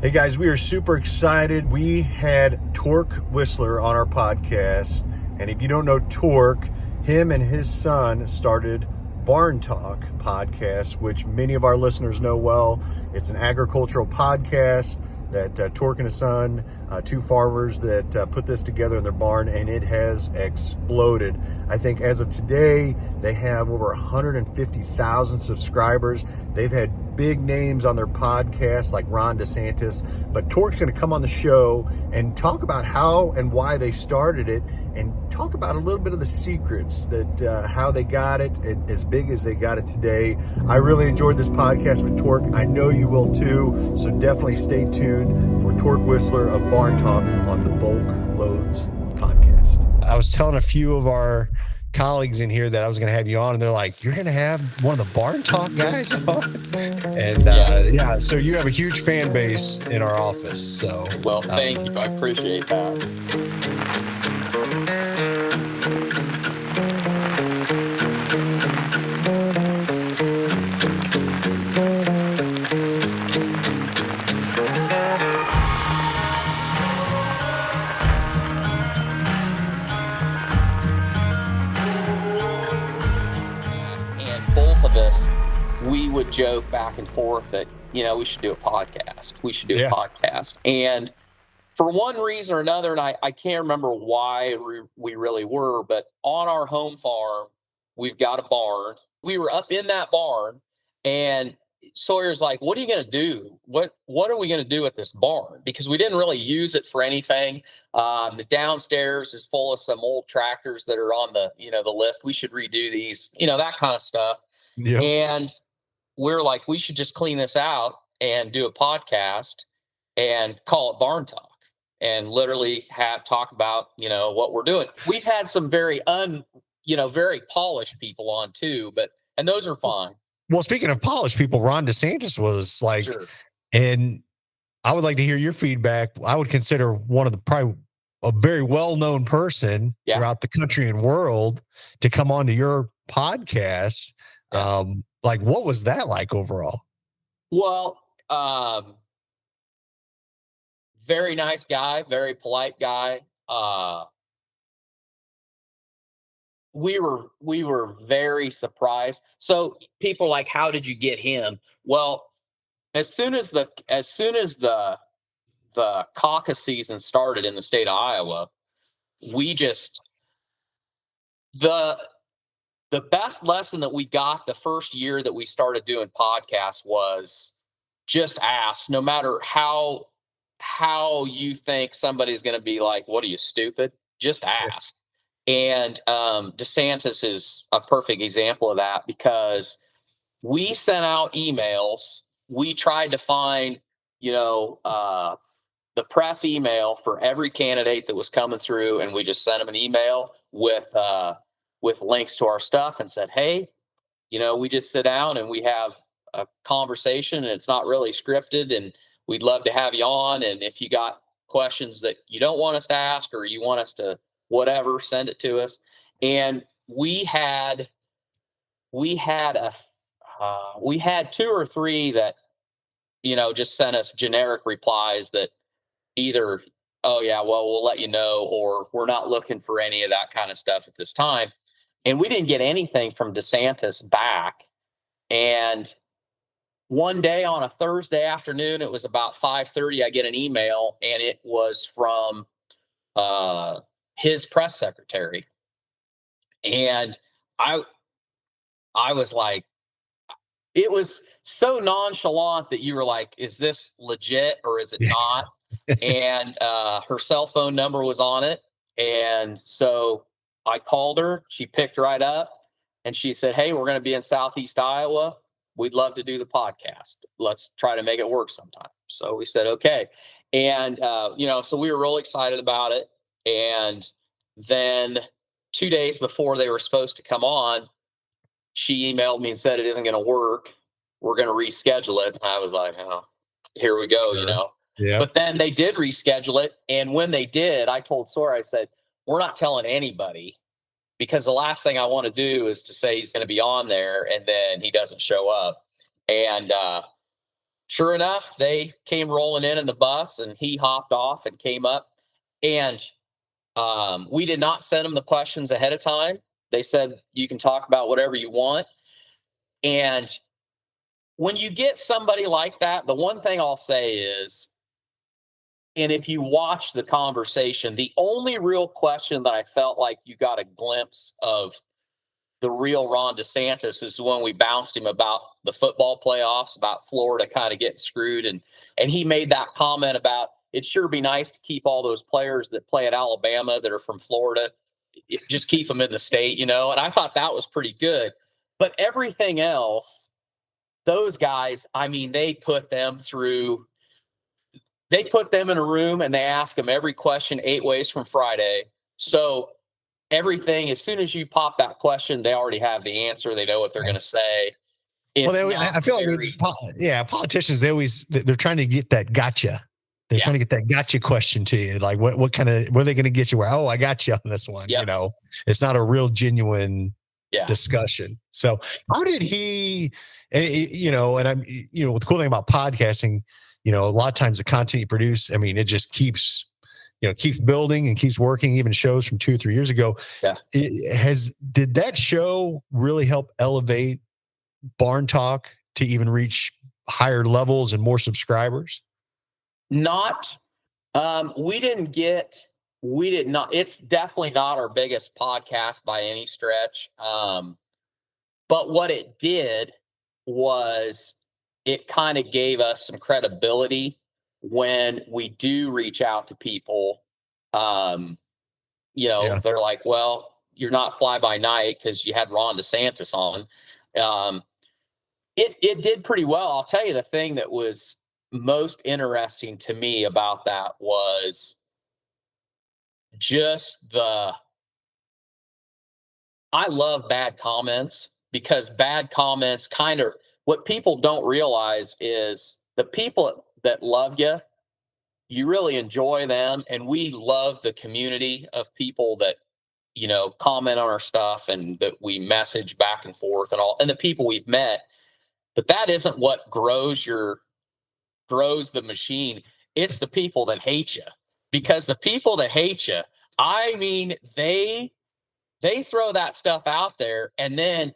Hey guys, we are super excited. We had Tork Whistler on our podcast. And if you don't know Tork, him and his son started Barn Talk podcast, which many of our listeners know well. It's an agricultural podcast that Tork and his son, two farmers that put this together in their barn, and it has exploded. I think as of today, they have over 150,000 subscribers. They've had big names on their podcast like Ron DeSantis, but Tork's going to come on the show and talk about how and why they started it, and talk about a little bit of the secrets that how they got it as big as they got it today. I really enjoyed this podcast with Tork. I know you will too, so definitely stay tuned for Tork Whistler of Barn Talk on the BulkLoads Podcast. I was telling a few of our colleagues in here that I was going to have you on, and they're like, you're going to have one of the Barn Talk guys on? And yeah, so you have a huge fan base in our office. So well, thank you. I appreciate that. Both of us, we would joke back and forth that, we should do a podcast. We should do a podcast. And for one reason or another, and I can't remember why we really were, but on our home farm, we've got a barn. We were up in that barn, and Sawyer's like, what are you going to do? What are we going to do at this barn? Because we didn't really use it for anything. The downstairs is full of some old tractors that are on the, the list. We should redo these, that kind of stuff. Yep. And we're like, we should just clean this out and do a podcast and call it Barn Talk and literally talk about, what we're doing. We've had some very very polished people on too, and those are fine. Well, speaking of polished people, Ron DeSantis was like, sure. And I would like to hear your feedback. I would consider one of the probably a very well-known person throughout the country and world to come onto your podcast. Like, what was that like overall? Well, very nice guy, very polite guy. We were very surprised. So people are like, how did you get him? Well, as soon as the caucus season started in the state of Iowa, we just the best lesson that we got the first year that we started doing podcasts was just ask, no matter how you think somebody's going to be like, what are you, stupid? Just ask. And DeSantis is a perfect example of that, because we sent out emails. We tried to find, the press email for every candidate that was coming through, and we just sent them an email with links to our stuff and said, hey, we just sit down and we have a conversation, and it's not really scripted, and we'd love to have you on. And if you got questions that you don't want us to ask, or you want us to whatever, send it to us. And we had two or three that, just sent us generic replies that either, oh yeah, well, we'll let you know, or we're not looking for any of that kind of stuff at this time. And we didn't get anything from DeSantis back. And one day on a Thursday afternoon, it was about 5:30, I get an email, and it was from his press secretary. And I was like, it was so nonchalant that you were like, is this legit or is it not? And her cell phone number was on it. And so I called her. She picked right up, and she said, hey, we're going to be in Southeast Iowa. We'd love to do the podcast. Let's try to make it work sometime. So we said, okay. And, so we were really excited about it. And then 2 days before they were supposed to come on, she emailed me and said, it isn't going to work. We're going to reschedule it. And I was like, oh, here we go, Sure. Yeah. But then they did reschedule it. And when they did, I told Sawyer, I said, we're not telling anybody, because the last thing I want to do is to say he's going to be on there and then he doesn't show up. And sure enough, they came rolling in the bus, and he hopped off and came up. And we did not send him the questions ahead of time. They said, you can talk about whatever you want. And when you get somebody like that, the one thing I'll say is, and if you watch the conversation, the only real question that I felt like you got a glimpse of the real Ron DeSantis is when we bounced him about the football playoffs, about Florida kind of getting screwed. And he made that comment about, it'd sure be nice to keep all those players that play at Alabama that are from Florida, just keep them in the state, And I thought that was pretty good. But everything else, those guys, I mean, they put them in a room and they ask them every question 8 ways from Friday. So everything, as soon as you pop that question, they already have the answer. They know what they're going to say. I feel like politicians, they're trying to get that gotcha. They're trying to get that gotcha question to you. Like what are they going to get you where, I got you on this one. Yep. It's not a real genuine discussion. So how did he, and I'm, the cool thing about podcasting, a lot of times the content you produce, I mean, it just keeps building and keeps working. Even shows from 2 or 3 years ago. Yeah. Did that show really help elevate Barn Talk to even reach higher levels and more subscribers? Not, we did not, it's definitely not our biggest podcast by any stretch. But what it did was it kind of gave us some credibility when we do reach out to people. They're like, well, you're not fly by night because you had Ron DeSantis on. It did pretty well. I'll tell you, the thing that was most interesting to me about that was just I love bad comments, because bad comments kind of, what people don't realize is the people that love you, you really enjoy them. And we love the community of people that, comment on our stuff and that we message back and forth and all, and the people we've met. But that isn't what grows the machine. It's the people that hate you, because the people that hate you, I mean, they throw that stuff out there, and then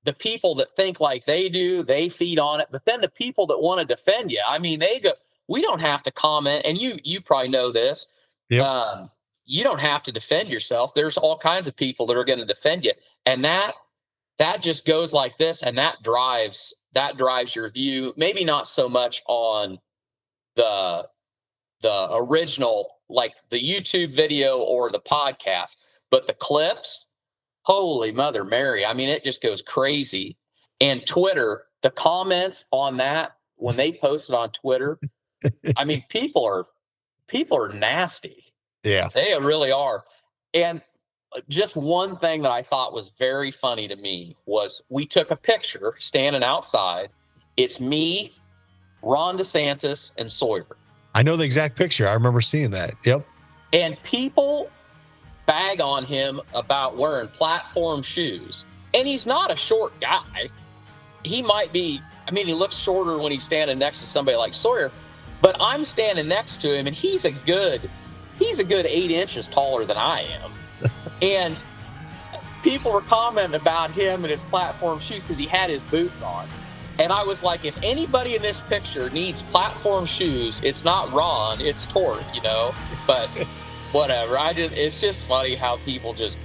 the people that think like they do, they feed on it. But then the people that want to defend you, I mean, they go, we don't have to comment. And you probably know this. Yep. You don't have to defend yourself. There's all kinds of people that are going to defend you. And that just goes like this. And that drives your view. Maybe not so much on the original, like the YouTube video or the podcast, but the clips, holy Mother Mary. I mean, it just goes crazy. And Twitter, the comments on that, when they post it on Twitter, I mean, people are nasty. Yeah. They really are. And just one thing that I thought was very funny to me was we took a picture standing outside. It's me, Ron DeSantis, and Sawyer. I know the exact picture. I remember seeing that. Yep. And people bag on him about wearing platform shoes. And he's not a short guy. He might be, I mean, he looks shorter when he's standing next to somebody like Sawyer, but I'm standing next to him and he's a good 8 inches taller than I am. And people were commenting about him and his platform shoes because he had his boots on. And I was like, if anybody in this picture needs platform shoes, it's not Ron, it's Tork, But whatever. It's just funny how people just